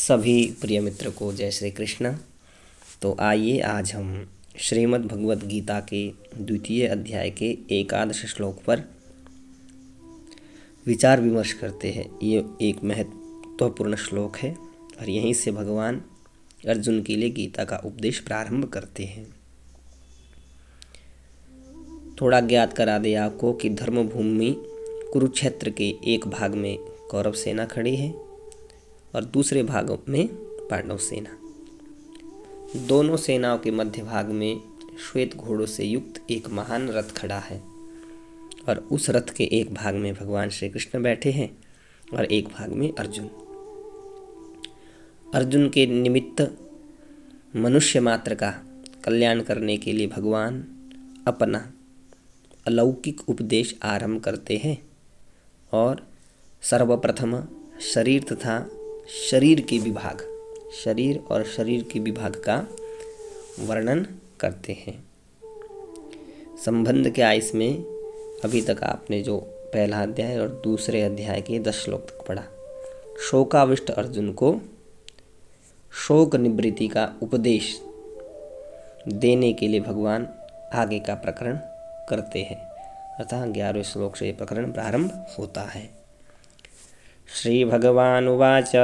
सभी प्रिय मित्र को जय श्री कृष्ण। तो आइए आज हम श्रीमद् भगवद गीता के द्वितीय अध्याय के एकादश श्लोक पर विचार विमर्श करते हैं। ये एक महत्वपूर्ण श्लोक है और यहीं से भगवान अर्जुन के लिए गीता का उपदेश प्रारंभ करते हैं। थोड़ा ज्ञात करा दे आपको कि धर्मभूमि कुरुक्षेत्र के एक भाग में कौरव सेना खड़ी है और दूसरे भाग में पांडव सेना। दोनों सेनाओं के मध्य भाग में श्वेत घोड़ों से युक्त एक महान रथ खड़ा है और उस रथ के एक भाग में भगवान श्री कृष्ण बैठे हैं और एक भाग में अर्जुन। अर्जुन के निमित्त मनुष्य मात्र का कल्याण करने के लिए भगवान अपना अलौकिक उपदेश आरंभ करते हैं और सर्वप्रथम शरीर तथा शरीर के विभाग, शरीर और शरीर के विभाग का वर्णन करते हैं। संबंध क्या इसमें? अभी तक आपने जो पहला अध्याय और दूसरे अध्याय के 10 श्लोक तक पढ़ा। शोकाविष्ट अर्जुन को शोक निवृत्ति का उपदेश देने के लिए भगवान आगे का प्रकरण करते हैं। अतः 11वें श्लोक से प्रकरण प्रारंभ होता है। श्री भगवान उवाच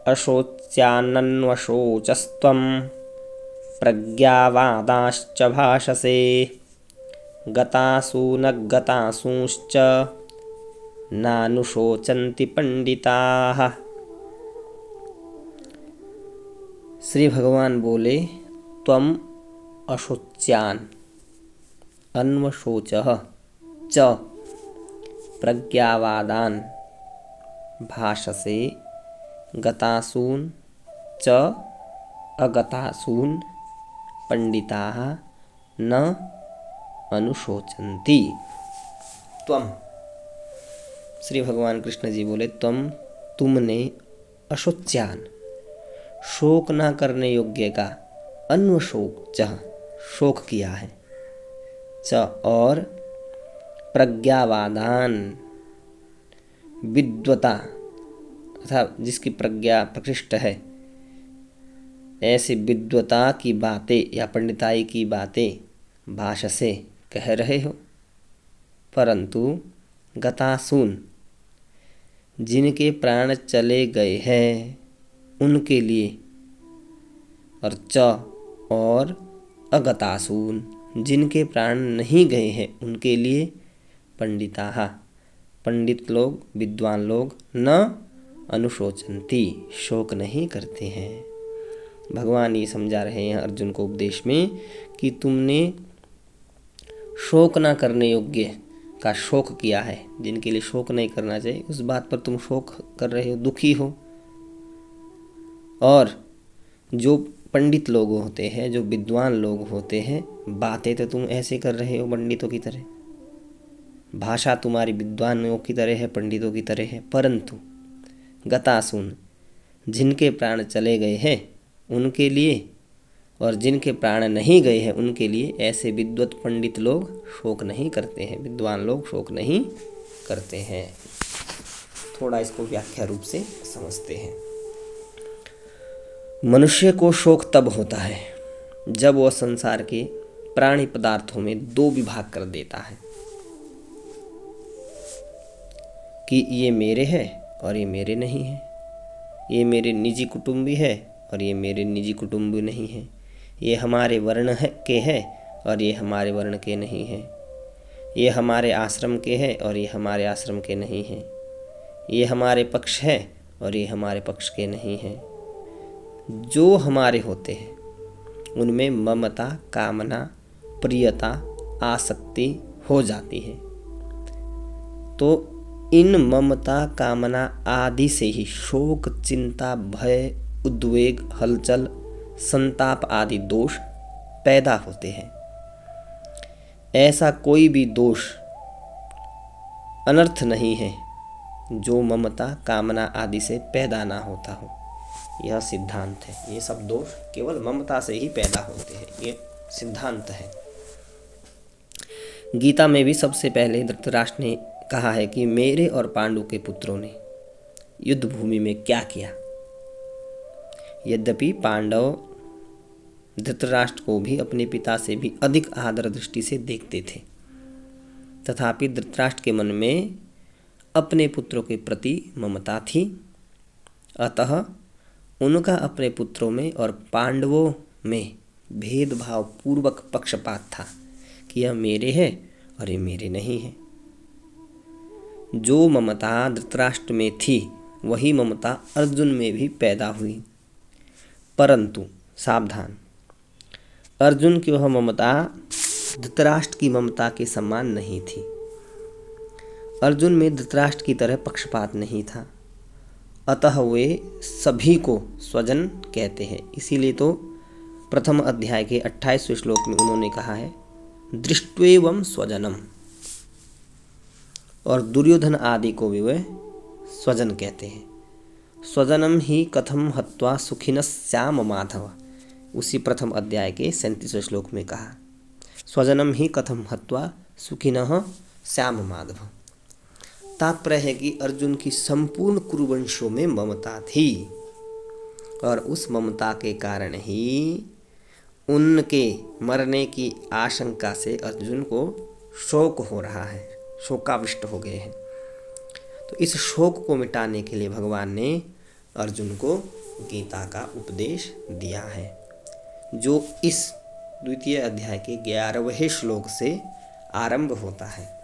अशोच्यानन्वशोचस्त्वं प्रज्ञावादाश्च भाषसे गतासु न गतासूंश्च नानुशोचन्ति पंडिताः। श्री भगवान बोले, त्वम अशोच्यान अन्वशोचः च प्रज्ञावादान् भाषसे गतासून च अगतासून पंडिताः न अनुशोचन्ति। त्वम, श्री भगवान कृष्ण जी बोले, तुमने अशोच्यान, शोक न करने योग्य का, अन्वशोक च, शोक किया है, च और प्रज्ञावादान, विद्वता तथा जिसकी प्रज्ञा प्रकृष्ट है, ऐसी विद्वता की बातें या पंडिताई की बातें भाषसे कह रहे हो, परंतु गतासून, जिनके प्राण चले गए हैं उनके लिए, और च और अगतासून, जिनके प्राण नहीं गए हैं उनके लिए, पंडिताः, पंडित लोग, विद्वान लोग, न अनुशोचन्ति, शोक नहीं करते हैं। भगवान ये समझा रहे हैं अर्जुन को उपदेश में कि तुमने शोक न करने योग्य का शोक किया है, जिनके लिए शोक नहीं करना चाहिए उस बात पर तुम शोक कर रहे हो, दुखी हो। और जो पंडित लोग होते हैं, जो विद्वान लोग होते हैं, बातें तो तुम ऐसे कर रहे हो पंडितों की तरह, भाषा तुम्हारी विद्वानों की तरह है, पंडितों की तरह है, परंतु गतासून, जिनके प्राण चले गए हैं उनके लिए, और जिनके प्राण नहीं गए हैं उनके लिए ऐसे विद्वत पंडित लोग शोक नहीं करते हैं, विद्वान लोग शोक नहीं करते हैं। थोड़ा इसको व्याख्या रूप से समझते हैं। मनुष्य को शोक तब होता है जब वह संसार के प्राणी पदार्थों में 2 विभाग कर देता है कि ये मेरे हैं और ये मेरे नहीं है, ये मेरे निजी कुटुंबी है और ये मेरे निजी कुटुंबी नहीं है, ये हमारे वर्ण के हैं और ये हमारे वर्ण के नहीं हैं, ये हमारे आश्रम के हैं और ये हमारे आश्रम के नहीं हैं, ये हमारे पक्ष है और ये हमारे पक्ष के नहीं हैं। जो हमारे होते हैं उनमें ममता, कामना, प्रियता, आसक्ति हो जाती है। तो इन ममता, कामना आदि से ही शोक, चिंता, भय, उद्वेग, हलचल, संताप आदि दोष पैदा होते हैं। ऐसा कोई भी दोष अनर्थ नहीं है जो ममता, कामना आदि से पैदा ना होता हो। यह सिद्धांत है। ये सब दोष केवल ममता से ही पैदा होते हैं, ये सिद्धांत है। गीता में भी सबसे पहले धृतराष्ट्र ने कहा है कि मेरे और पांडु के पुत्रों ने युद्ध भूमि में क्या किया, यद्यपि पांडव धृतराष्ट्र को भी अपने पिता से भी अधिक आदर दृष्टि से देखते थे, तथापि धृतराष्ट्र के मन में अपने पुत्रों के प्रति ममता थी। अतः उनका अपने पुत्रों में और पांडवों में भेदभाव पूर्वक पक्षपात था कि यह मेरे है और ये मेरे नहीं है। जो ममता धृतराष्ट्र में थी वही ममता अर्जुन में भी पैदा हुई, परंतु सावधान, अर्जुन की वह ममता धृतराष्ट्र की ममता के समान नहीं थी। अर्जुन में धृतराष्ट्र की तरह पक्षपात नहीं था, अतः वे सभी को स्वजन कहते हैं। इसीलिए तो प्रथम अध्याय के 28वें श्लोक में उन्होंने कहा है दृष्ट्वेवं स्वजनम, और दुर्योधन आदि को भी वे स्वजन कहते हैं। स्वजनम ही कथम हत्वा सुखिनः माधव, उसी प्रथम अध्याय के 37वें श्लोक में कहा स्वजनम ही कथम हत्वा सुखिनः श्याम माधव। तात्पर्य है कि अर्जुन की संपूर्ण कुरुवंशों में ममता थी और उस ममता के कारण ही उनके मरने की आशंका से अर्जुन को शोक हो रहा है, शोकाविष्ट हो गए हैं। तो इस शोक को मिटाने के लिए भगवान ने अर्जुन को गीता का उपदेश दिया है, जो इस द्वितीय अध्याय के 11वें श्लोक से आरंभ होता है।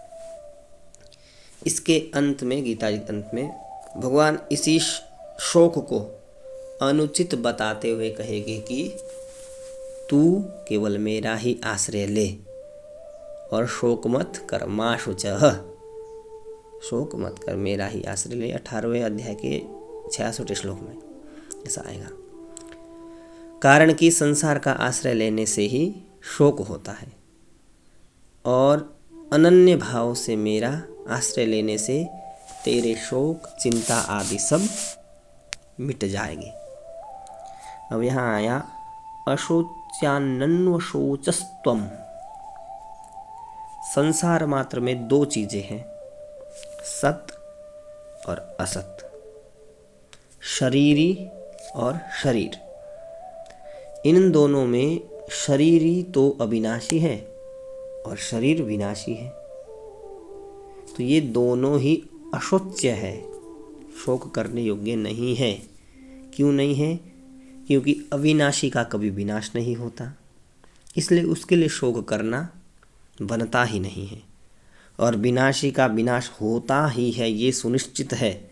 इसके अंत में, गीता जी के अंत में, भगवान इसी शोक को अनुचित बताते हुए कहेंगे कि तू केवल मेरा ही आश्रय ले और शोक मत कर, मां शुचः, शोक मत कर, मेरा ही आश्रय ले। 18वें अध्याय के 66वें श्लोक में ऐसा आएगा। कारण कि संसार का आश्रय लेने से ही शोक होता है और अनन्य भाव से मेरा आश्रय लेने से तेरे शोक, चिंता आदि सब मिट जाएंगे। अब यहाँ आया अशोच्यान्नशोचस्त्वम। संसार मात्र में दो चीजें हैं, सत और असत, शरीरी और शरीर। इन दोनों में शरीरी तो अविनाशी है और शरीर विनाशी है। तो ये दोनों ही अशोच्य है, शोक करने योग्य नहीं है। क्यों नहीं है? क्योंकि अविनाशी का कभी विनाश नहीं होता, इसलिए उसके लिए शोक करना बनता ही नहीं है। और विनाशी का विनाश होता ही है, ये सुनिश्चित है।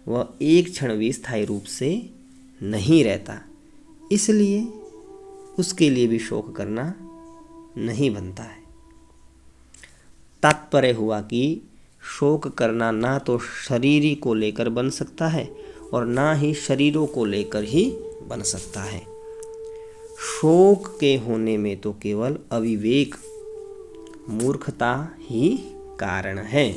वह एक क्षण भी स्थायी रूप से नहीं रहता, इसलिए उसके लिए भी शोक करना नहीं बनता है। तात्पर्य हुआ कि शोक करना ना तो शरीरी को लेकर बन सकता है और ना ही शरीरों को लेकर ही बन सकता है। शोक के होने में तो केवल अविवेक, मूर्खता ही कारण है।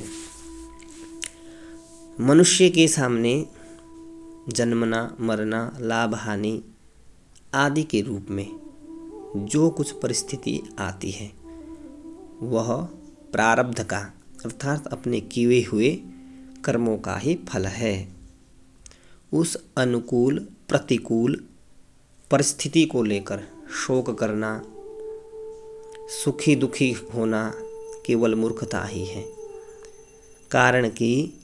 मनुष्य के सामने जन्मना, मरना, लाभ हानि आदि के रूप में जो कुछ परिस्थिति आती है वह प्रारब्ध का, अर्थात अपने किए हुए कर्मों का ही फल है। उस अनुकूल प्रतिकूल परिस्थिति को लेकर शोक करना, सुखी दुखी होना केवल मूर्खता ही है। कारण कि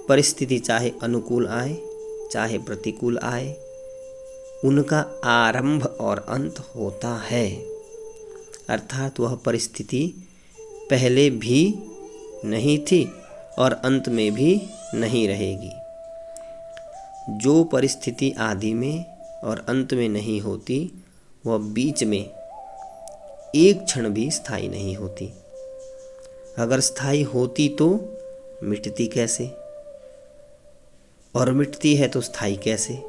परिस्थिति चाहे अनुकूल आए चाहे प्रतिकूल आए, उनका आरंभ और अंत होता है। अर्थात वह परिस्थिति पहले भी नहीं थी और अंत में भी नहीं रहेगी। जो परिस्थिति आदि में और अंत में नहीं होती, वह बीच में एक क्षण भी स्थायी नहीं होती। अगर स्थायी होती तो मिटती कैसे, और मिटती है तो स्थायी कैसे?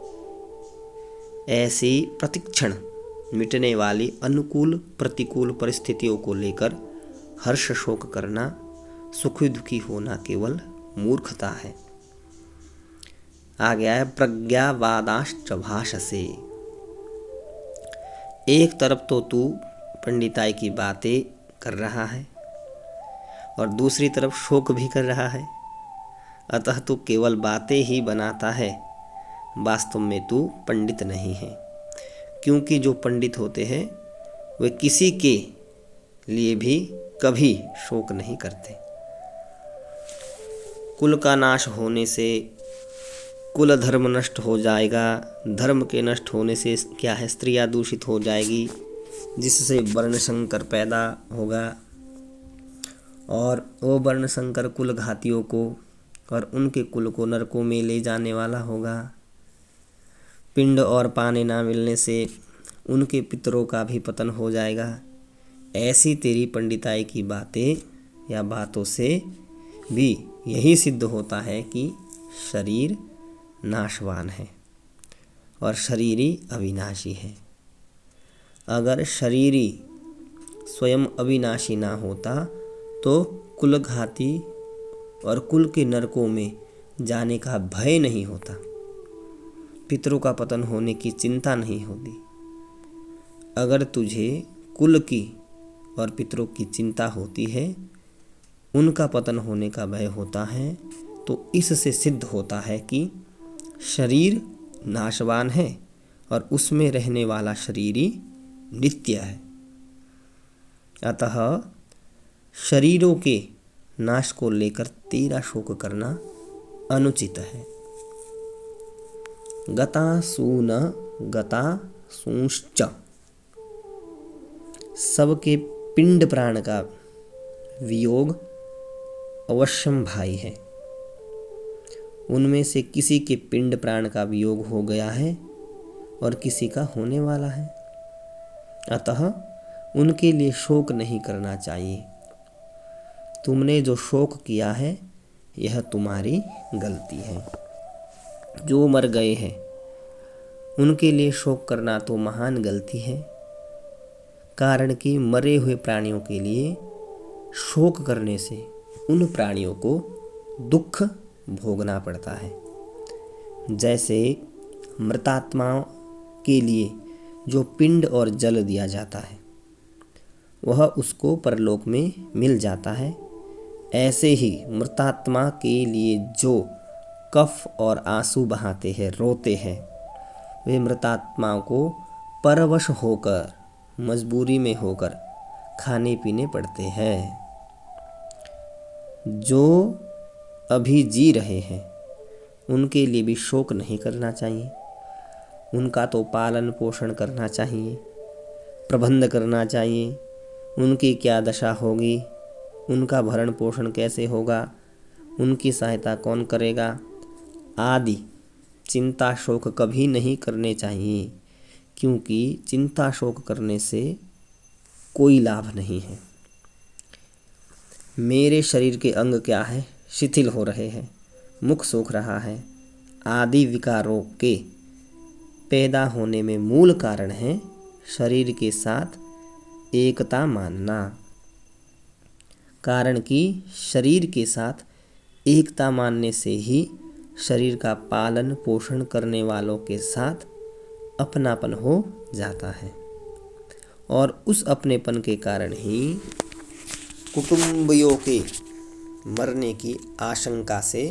ऐसी प्रतिक्षण मिटने वाली अनुकूल प्रतिकूल परिस्थितियों को लेकर हर्ष शोक करना, सुखी दुखी होना केवल मूर्खता है। आ गया है प्रज्ञावादाश्च भाषसे। एक तरफ तो तू पंडिताई की बातें कर रहा है और दूसरी तरफ शोक भी कर रहा है, अतः तू केवल बातें ही बनाता है, वास्तव में तू पंडित नहीं है, क्योंकि जो पंडित होते हैं वे किसी के लिए भी कभी शोक नहीं करते। कुल का नाश होने से कुल धर्म नष्ट हो जाएगा, धर्म के नष्ट होने से क्या है, स्त्रियां दूषित हो जाएगी, जिससे वर्ण संकर पैदा होगा और वो वर्ण संकर कुल घातियों को और उनके कुल को नरकों में ले जाने वाला होगा। पिंड और पानी ना मिलने से उनके पितरों का भी पतन हो जाएगा। ऐसी तेरी पंडिताई की बातें या बातों से भी यही सिद्ध होता है कि शरीर नाशवान है और शरीरी अविनाशी है। अगर शरीरी स्वयं अविनाशी ना होता तो कुलघाती और कुल के नरकों में जाने का भय नहीं होता, पितरों का पतन होने की चिंता नहीं होती। अगर तुझे कुल की और पितरों की चिंता होती है, उनका पतन होने का भय होता है, तो इससे सिद्ध होता है कि शरीर नाशवान है और उसमें रहने वाला शरीरी नित्य है। अतः शरीरों के नाश को लेकर तेरा शोक करना अनुचित है। गता सून गता सूंश्च, सबके पिंड प्राण का वियोग अवश्यम भाई है। उनमें से किसी के पिंड प्राण का वियोग हो गया है और किसी का होने वाला है, अतः उनके लिए शोक नहीं करना चाहिए। तुमने जो शोक किया है यह तुम्हारी गलती है। जो मर गए हैं उनके लिए शोक करना तो महान गलती है, कारण कि मरे हुए प्राणियों के लिए शोक करने से उन प्राणियों को दुख भोगना पड़ता है। जैसे मृतात्माओं के लिए जो पिंड और जल दिया जाता है वह उसको परलोक में मिल जाता है, ऐसे ही मृतात्मा के लिए जो कफ और आंसू बहाते हैं, रोते हैं, वे मृतात्माओं को परवश होकर, मजबूरी में होकर खाने पीने पड़ते हैं। जो अभी जी रहे हैं उनके लिए भी शोक नहीं करना चाहिए। उनका तो पालन पोषण करना चाहिए, प्रबंध करना चाहिए। उनकी क्या दशा होगी, उनका भरण पोषण कैसे होगा, उनकी सहायता कौन करेगा आदि चिंता शोक कभी नहीं करने चाहिए, क्योंकि चिंता शोक करने से कोई लाभ नहीं है। मेरे शरीर के अंग क्या है, शिथिल हो रहे हैं, मुख सूख रहा है आदि विकारों के पैदा होने में मूल कारण है शरीर के साथ एकता मानना। कारण कि शरीर के साथ एकता मानने से ही शरीर का पालन पोषण करने वालों के साथ अपनापन हो जाता है और उस अपनेपन के कारण ही कुटुंबियों के मरने की आशंका से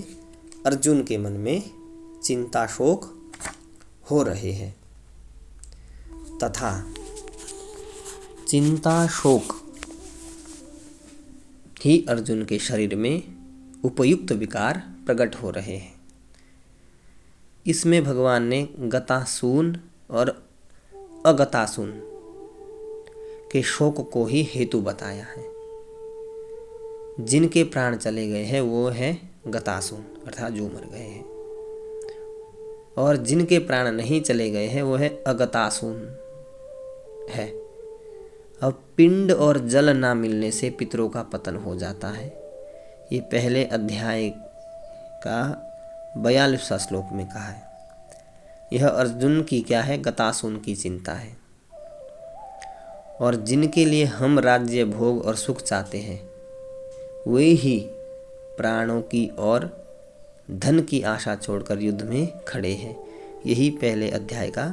अर्जुन के मन में चिंता शोक हो रहे हैं तथा चिंता शोक ही अर्जुन के शरीर में उपयुक्त विकार प्रकट हो रहे हैं। इसमें भगवान ने गतासून और अगतासून के शोक को ही हेतु बताया है। जिनके प्राण चले गए हैं वो है गतासून अर्थात जो मर गए हैं, और जिनके प्राण नहीं चले गए हैं वो है अगतासून है। अब पिंड और जल ना मिलने से पितरों का पतन हो जाता है। ये पहले अध्याय का 42वां श्लोक में कहा है। यह अर्जुन की क्या है, गतासून की चिंता है। और जिनके लिए हम राज्य भोग और सुख चाहते हैं वे ही प्राणों की और धन की आशा छोड़कर युद्ध में खड़े हैं। यही पहले अध्याय का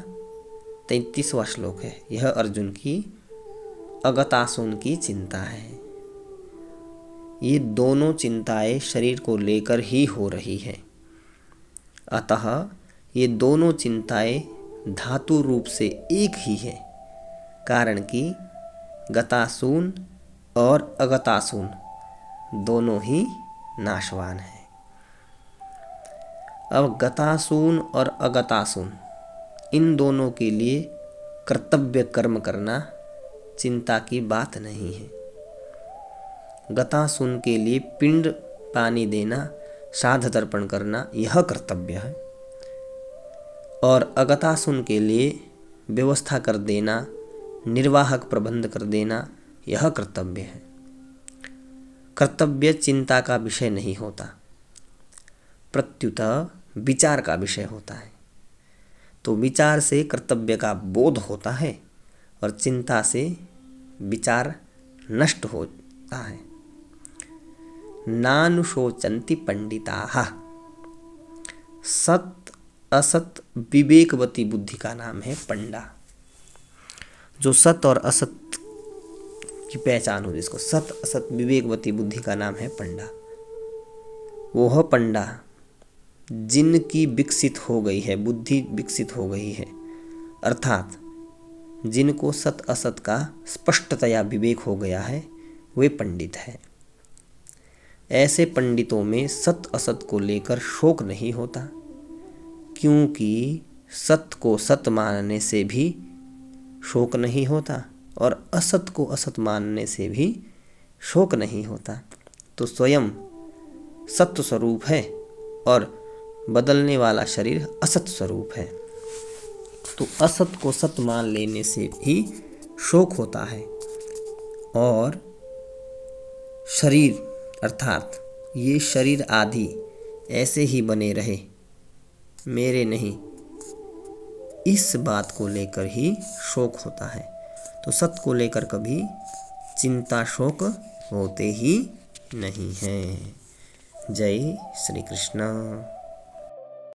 33वां श्लोक है। यह अर्जुन की अगतासून की चिंता है। ये दोनों चिंताएं शरीर को लेकर ही हो रही है। अतः ये दोनों चिंताएं धातु रूप से एक ही है, कारण कि गतासून और अगतासून दोनों ही नाशवान हैं। अब गतासून और अगतासून इन दोनों के लिए कर्तव्य कर्म करना चिंता की बात नहीं है। गतासून के लिए पिंड पानी देना, श्राद्ध तर्पण करना यह कर्तव्य है, और अगतासून के लिए व्यवस्था कर देना, निर्वाहक प्रबंध कर देना यह कर्तव्य है। कर्तव्य चिंता का विषय नहीं होता, प्रत्युत विचार का विषय होता है। तो विचार से कर्तव्य का बोध होता है और चिंता से विचार नष्ट होता है। नानुशोचन्ति पंडिताः, सत असत विवेकवती बुद्धि का नाम है पंडा। जो सत और असत की पहचान हो, जिसको सत असत विवेकवती बुद्धि का नाम है पंडा, वह पंडा जिनकी विकसित हो गई है, बुद्धि विकसित हो गई है, अर्थात जिनको सत असत का स्पष्टतया विवेक हो गया है, वे पंडित हैं। ऐसे पंडितों में सत असत को लेकर शोक नहीं होता, क्योंकि सत को सत मानने से भी शोक नहीं होता और असत को असत मानने से भी शोक नहीं होता। तो स्वयं सत्य स्वरूप है और बदलने वाला शरीर असत स्वरूप है। तो असत को सत मान लेने से भी शोक होता है, और शरीर अर्थात ये शरीर आदि ऐसे ही बने रहे, मेरे नहीं, इस बात को लेकर ही शोक होता है। तो सत को लेकर कभी चिंता शोक होते ही नहीं हैं। जय श्री कृष्ण।